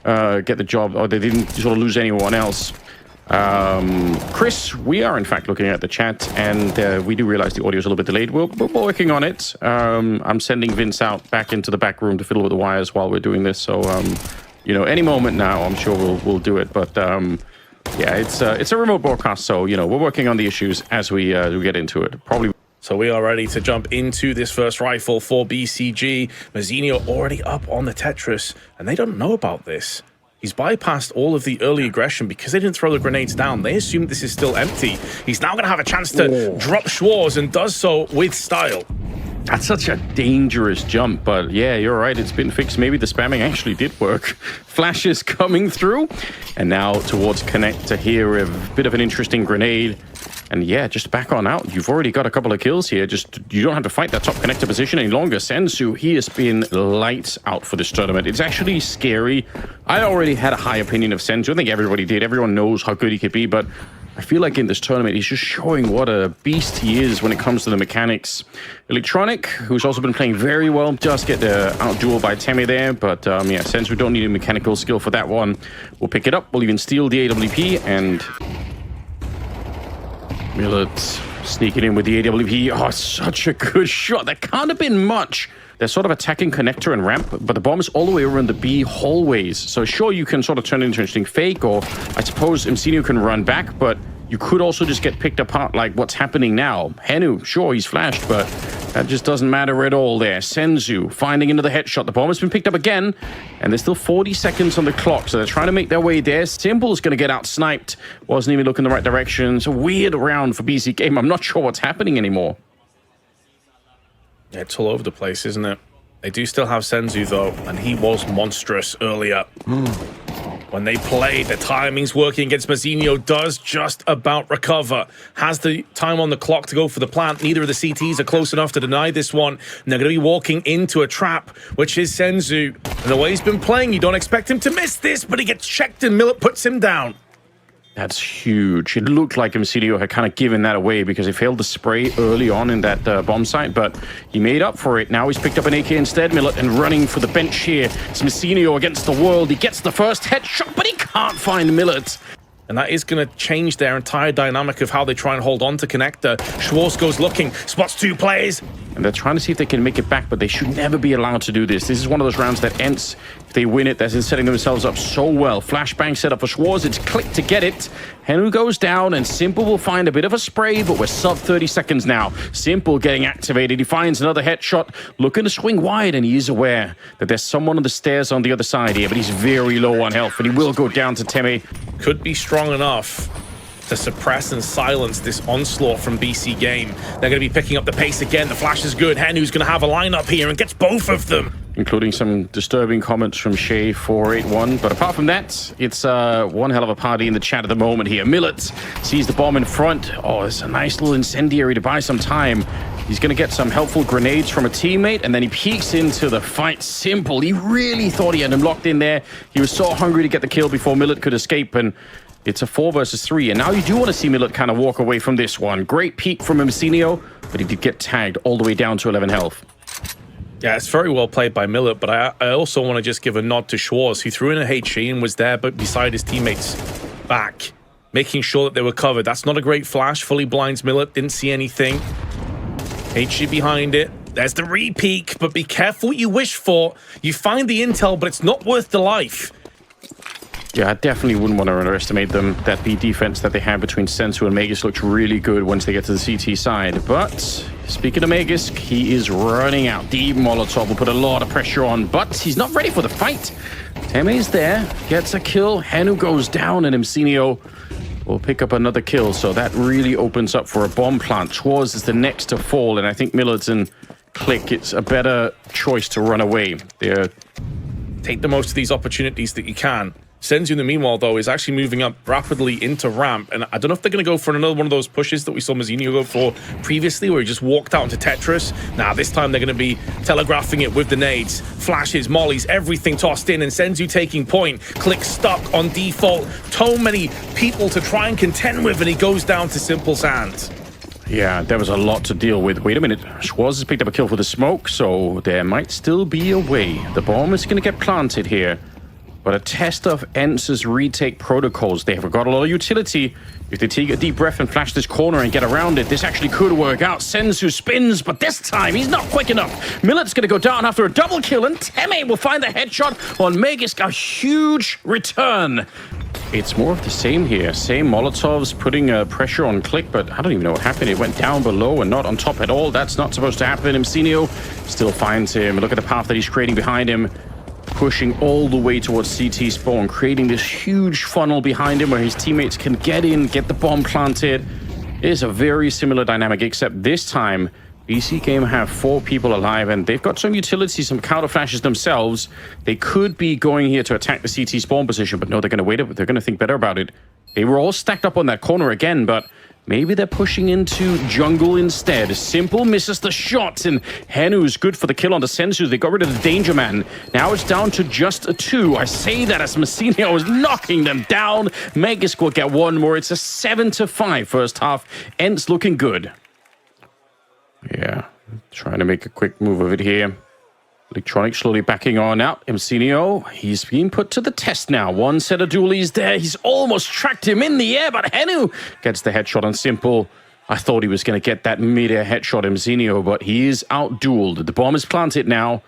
get the job, or they didn't sort of lose anyone else. Chris, we are in fact looking at the chat, and we do realize the audio is a little bit delayed. We're working on it. I'm sending Vince out back into the back room to fiddle with the wires while we're doing this. So, you know, any moment now, I'm sure we'll do it. But yeah, it's a remote broadcast, so you know, we're working on the issues as we get into it. Probably. So we are ready to jump into this first rifle for BCG. Mazzinho already up on the Tetris, and they don't know about this. He's bypassed all of the early aggression because they didn't throw the grenades down. They assume this is still empty. He's now going to have a chance to drop Schwarz, and does so with style. That's such a dangerous jump, but yeah, you're right. It's been fixed. Maybe the spamming actually did work. Flashes coming through, and now towards connector here, a bit of an interesting grenade. And yeah, just back on out. You've already got a couple of kills here. Just, you don't have to fight that top connector position any longer. Senzu, he has been lights out for this tournament. It's actually scary. I already had a high opinion of Senzu. I think everybody did. Everyone knows how good he could be, but I feel like in this tournament, he's just showing what a beast he is when it comes to the mechanics. Electronic, who's also been playing very well, just get out-dueled by Temi there, but yeah, since we don't need a mechanical skill for that one, we'll pick it up. We'll even steal the AWP, and Millet sneaking in with the AWP. Oh, such a good shot. That can't have been much. They're sort of attacking connector and ramp, but the bomb is all the way around the B hallways. So sure, you can sort of turn it into an interesting fake, or I suppose Emcinio can run back, but you could also just get picked apart like what's happening now. Henu, sure, he's flashed, but that just doesn't matter at all there. Senzu finding into the headshot. The bomb has been picked up again, and there's still 40 seconds on the clock, so they're trying to make their way there. Simple's going to get out-sniped. Wasn't even looking the right direction. It's a weird round for BC.Game. I'm not sure what's happening anymore. Yeah, it's all over the place, isn't it? They do still have Senzu, though, and he was monstrous earlier. When they played, the timing's working against Mazzinho, does just about recover. Has the time on the clock to go for the plant. Neither of the CTs are close enough to deny this one. And they're going to be walking into a trap, which is Senzu. And the way he's been playing, you don't expect him to miss this, but he gets checked and Millet puts him down. That's huge. It looked like Emcinio had kind of given that away because he failed the spray early on in that bomb site, but he made up for it. Now he's picked up an AK instead, Millet, and running for the bench here. It's Emcinio against the world. He gets the first headshot, but he can't find Millet. And that is going to change their entire dynamic of how they try and hold on to connector. Schwarz goes looking, spots two players. And they're trying to see if they can make it back, but they should never be allowed to do this. This is one of those rounds that ENCE, if they win it, they're setting themselves up so well. Flashbang set up for Schwarz. It's clicked to get it. Henu goes down, and Simple will find a bit of a spray, but we're sub 30 seconds now. Simple getting activated. He finds another headshot, looking to swing wide, and he is aware that there's someone on the stairs on the other side here, but he's very low on health, and he will go down to Temi. Could be strong enough to suppress and silence this onslaught from BC.Game. They're going to be picking up the pace again. The flash is good. Henu's going to have a lineup here and gets both of them. Including some disturbing comments from Shay481. But apart from that, it's one hell of a party in the chat at the moment here. Millet sees the bomb in front. Oh, it's a nice little incendiary to buy some time. He's going to get some helpful grenades from a teammate, and then he peeks into the fight. Simple. He really thought he had him locked in there. He was so hungry to get the kill before Millet could escape, and it's a 4 versus 3. And now you do want to see Millet kind of walk away from this one. Great peek from Emcinio, but he did get tagged all the way down to 11 health. Yeah, it's very well played by Millet, but I also want to just give a nod to Schwarz, who threw in a HE and was there but beside his teammates back, making sure that they were covered. That's not a great flash. Fully blinds Millet, didn't see anything. HE behind it. There's the re-peek, but be careful what you wish for. You find the intel, but it's not worth the life. Yeah, I definitely wouldn't want to underestimate them. That B defense that they have between Sensu and Magus looks really good once they get to the CT side. But speaking of Magus, he is running out. Deep Molotov will put a lot of pressure on, but he's not ready for the fight. Teme's there, gets a kill. Henu goes down, and Emcinio will pick up another kill. So that really opens up for a bomb plant. Schwarz is the next to fall, and I think Millet and Click, it's a better choice to run away. Take the most of these opportunities that you can. Senzu, in the meanwhile, though, is actually moving up rapidly into ramp, and I don't know if they're going to go for another one of those pushes that we saw Mazzinho go for previously, where he just walked out into Tetris. Now, this time they're going to be telegraphing it with the nades. Flashes, mollies, everything tossed in, and Senzu taking point. Click stuck on default. So many people to try and contend with, and he goes down to Simple's hands. Yeah, there was a lot to deal with. Wait a minute. Schwarz has picked up a kill for the smoke, so there might still be a way. The bomb is going to get planted here. but a test of ENCE's retake protocols. They have got a lot of utility. If they take a deep breath and flash this corner and get around it, this actually could work out. Senzu spins, but this time he's not quick enough. Millet's going to go down after a double kill, and Teme will find the headshot on Magisk. A huge return. It's more of the same here. Same Molotovs putting pressure on Click, but I don't even know what happened. It went down below and not on top at all. That's not supposed to happen. ENCE still finds him. Look at the path that he's creating behind him. Pushing all the way towards CT spawn, creating this huge funnel behind him where his teammates can get in, get the bomb planted. It is a very similar dynamic, except this time BC.Game have 4 people alive, and they've got some utility, some counter flashes themselves. They could be going here to attack the CT spawn position, but no, they're going to wait. They're going to think better about it. They were all stacked up on that corner again, but maybe they're pushing into jungle instead. Simple misses the shot, and Henu's good for the kill on the Senzu. They got rid of the Danger Man. Now it's down to just a 2. I say that as Messinio is knocking them down. Magisk will get one more. It's a 7-5 first half. ENCE looking good. Yeah, trying to make a quick move of it here. Electronic slowly backing on out. ENCE, he's being put to the test now. One set of dualies there. He's almost tracked him in the air, but Henu gets the headshot on Simple. I thought he was going to get that mid-air headshot, ENCE, but he is out-dueled. The bomb is planted now,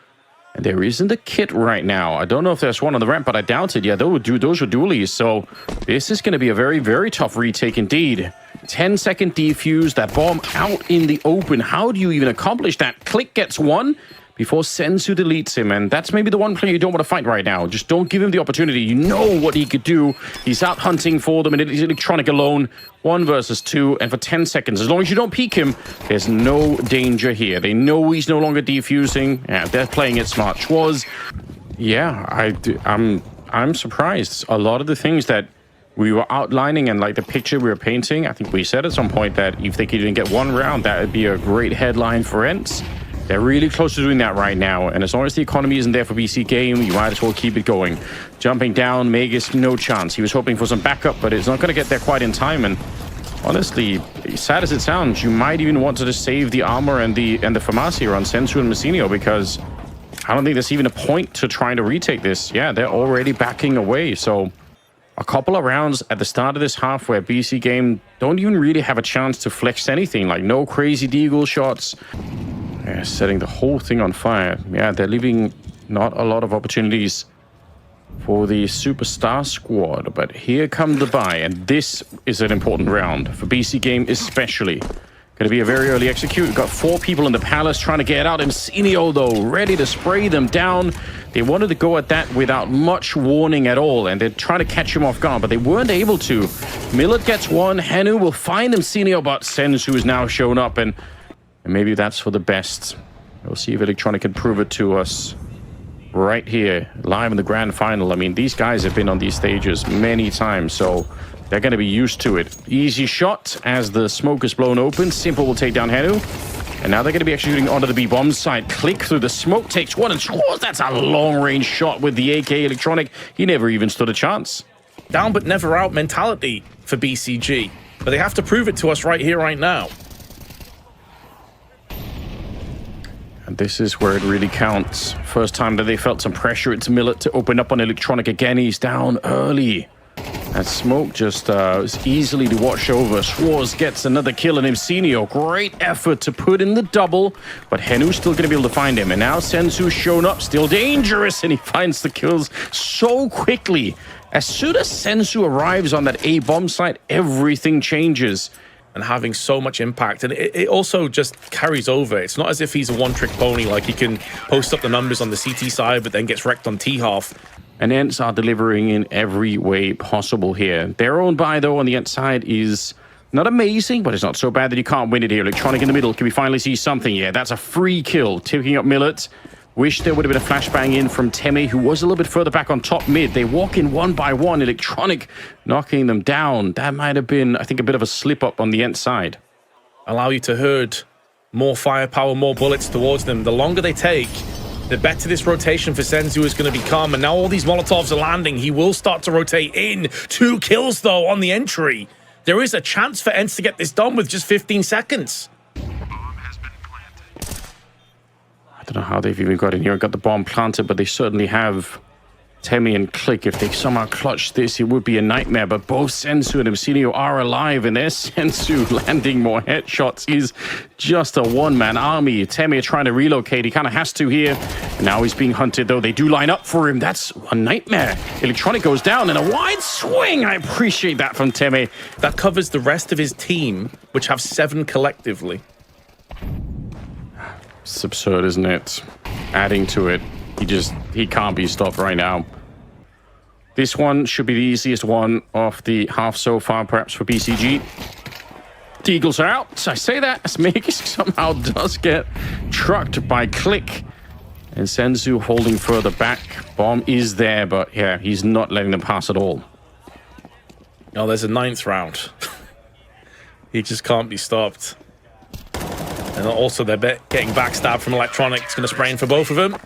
and there isn't a kit right now. I don't know if there's one on the ramp, but I doubt it. Yeah, those were dualies, so this is going to be a very, very tough retake indeed. 10-second defuse, that bomb out in the open. How do you even accomplish that? Click gets one before Senzu deletes him, and that's maybe the one player you don't want to fight right now. Just don't give him the opportunity. You know what he could do. He's out hunting for them, and it is Electronic alone. 1 versus 2, and for 10 seconds. As long as you don't peek him, there's no danger here. They know he's no longer defusing. Yeah, they're playing it smart. Schwarz, yeah, I'm surprised. A lot of the things that we were outlining and like the picture we were painting, I think we said at some point that if they could even get 1 round, that would be a great headline for ENCE. They're really close to doing that right now, and as long as the economy isn't there for BC.Game, you might as well keep it going. Jumping down, Magisk, no chance. He was hoping for some backup, but it's not going to get there quite in time, and honestly, sad as it sounds, you might even want to just save the armor and the Farmacia on Senzu and Messinio, because I don't think there's even a point to trying to retake this. Yeah, they're already backing away, so a couple of rounds at the start of this half where BC.Game don't even really have a chance to flex anything, like no crazy deagle shots. Yeah, setting the whole thing on fire. Yeah, they're leaving not a lot of opportunities for the superstar squad, but here come the buy, and this is an important round for BC.Game especially. Going to be a very early execute. We've got 4 people in the palace trying to get out. ENCE, though, ready to spray them down. They wanted to go at that without much warning at all, and they're trying to catch him off guard, but they weren't able to. Millet gets one. Henu will find ENCE, but Senzu has now shown up, and maybe that's for the best. We'll see if Electronic can prove it to us right here, live in the grand final. I mean, these guys have been on these stages many times, so they're going to be used to it. Easy shot as the smoke is blown open. Simple will take down Henu. And now they're going to be executing onto the B-bomb side. Click through the smoke, takes one, and scores. That's a long-range shot with the AK. Electronic, he never even stood a chance. Down but never out mentality for BCG. But they have to prove it to us right here, right now. And this is where it really counts. First time that they felt some pressure, it's Millet to open up on Electronic again. He's down early. That smoke just is easily to watch over. Schwarz gets another kill, and ENCE, great effort to put in the double, but Henu's still going to be able to find him. And now Senzu's shown up, still dangerous, and he finds the kills so quickly. As soon as Senzu arrives on that A-bomb site, everything changes. And having so much impact, and it also just carries over. It's not as if he's a one-trick pony, like he can post up the numbers on the CT side but then gets wrecked on T-half. And ENCE are delivering in every way possible here. Their own buy, though, on the ENCE side is not amazing, but it's not so bad that you can't win it here. Electronic in the middle. Can we finally see something? Yeah, that's a free kill. Taking up Millet. Wish there would have been a flashbang in from Teme, who was a little bit further back on top mid. They walk in one by one. Electronic knocking them down. That might have been, I think, a bit of a slip-up on the ENCE side. Allow you to herd more firepower, more bullets towards them. The longer they take, the better this rotation for Senzu is going to become. And now all these Molotovs are landing. He will start to rotate in. 2 kills, though, on the entry. There is a chance for ENCE to get this done with just 15 seconds. I don't know how they've even got in here and got the bomb planted, but they certainly have Temi and Click, if they somehow clutch this, it would be a nightmare. But both Sensu and Emsilio are alive, and their Sensu landing more headshots is just a one-man army. Temi trying to relocate. He kind of has to here. And now he's being hunted, though. They do line up for him. That's a nightmare. Electronic goes down, and a wide swing. I appreciate that from Temi. That covers the rest of his team, which have 7 collectively. It's absurd, isn't it? Adding to it. He can't be stopped right now. This one should be the easiest one of the half so far, perhaps for BCG. The Eagles are out. So I say that as Meg somehow does get trucked by Click. And Sensu holding further back. Bomb is there, but yeah, he's not letting them pass at all. Oh, there's a 9th round. He just can't be stopped. And also they're getting backstabbed from Electronic. It's going to spray in for both of them.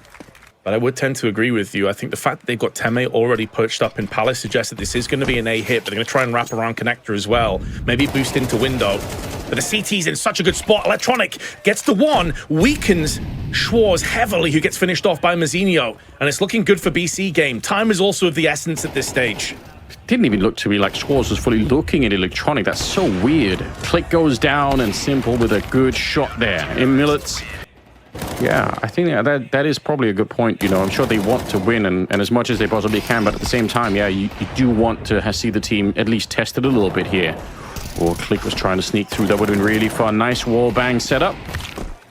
But I would tend to agree with you. I think the fact that they've got Temi already perched up in Palace suggests that this is going to be an A hit, but they're going to try and wrap around Connector as well. Maybe boost into window. But the CT's in such a good spot. Electronic gets the one, weakens Schwarz heavily, who gets finished off by Mazzinho. And it's looking good for BC.Game. Time is also of the essence at this stage. Didn't even look to me like Schwarz was fully looking at Electronic. That's so weird. Click goes down, and Simple with a good shot there. In Millets. Yeah, I think that is probably a good point. You know, I'm sure they want to win and as much as they possibly can, but at the same time, yeah, you do want to see the team at least tested a little bit here. Or Click was trying to sneak through. That would have been really fun. Nice wall bang setup.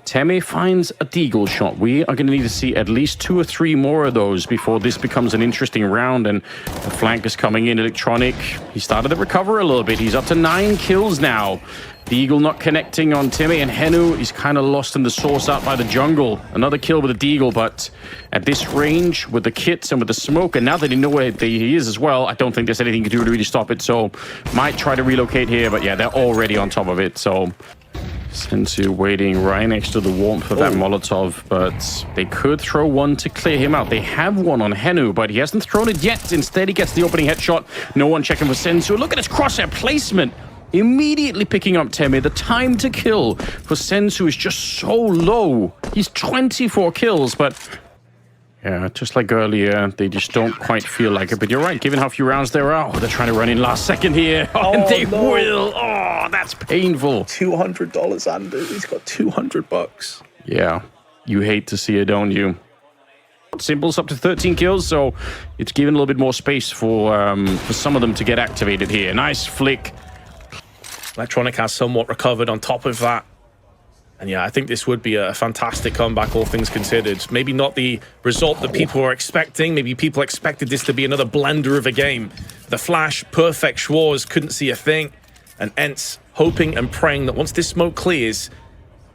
Temi finds a deagle shot. We are going to need to see at least 2 or 3 more of those before this becomes an interesting round. And the flank is coming in. Electronic, he started to recover a little bit. He's up to 9 kills now. The Eagle not connecting on Temi, and Henu is kind of lost in the source out by the jungle. Another kill with the Deagle, but at this range, with the kits and with the smoke, and now that they know where he is as well, I don't think there's anything to do to really stop it. So might try to relocate here, but yeah, they're already on top of it. So Sensu waiting right next to the warmth of that Molotov, but they could throw one to clear him out. They have one on Henu, but he hasn't thrown it yet. Instead, he gets the opening headshot. No one checking for Sensu. Look at his crosshair placement. Immediately picking up Temi. The time to kill for Sensu is just so low. He's 24 kills, but yeah, just like earlier, they just don't quite feel like it. But you're right, given how few rounds there are. Oh, they're trying to run in last second here. Oh, and they will. Oh, that's painful. $200, Andrew. He's got $200. Yeah, you hate to see it, don't you? Simple's up to 13 kills, so it's given a little bit more space for some of them to get activated here. Nice flick. Electronic has somewhat recovered on top of that. And yeah, I think this would be a fantastic comeback, all things considered. Maybe not the result that people were expecting. Maybe people expected this to be another blender of a game. The flash, perfect Schwarz, couldn't see a thing. And ENCE hoping and praying that once this smoke clears,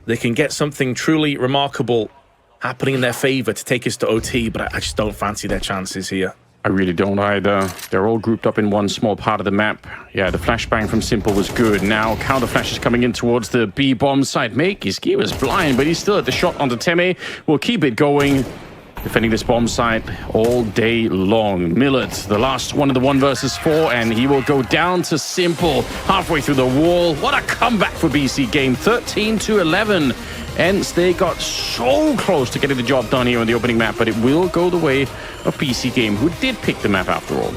they can get something truly remarkable happening in their favor to take us to OT. But I just don't fancy their chances here. I really don't either. They're all grouped up in one small part of the map. Yeah, the flashbang from Simple was good. Now counter flash is coming in towards the B bomb side. He was blind, but he's still at the shot onto Temi. We'll keep it going. Defending this bomb site all day long. Millet, the last one of the 1 versus 4, and he will go down to Simple halfway through the wall. What a comeback for BC.Game. 13-11. ENCE, they got so close to getting the job done here on the opening map, but it will go the way of BC.Game, who did pick the map after all.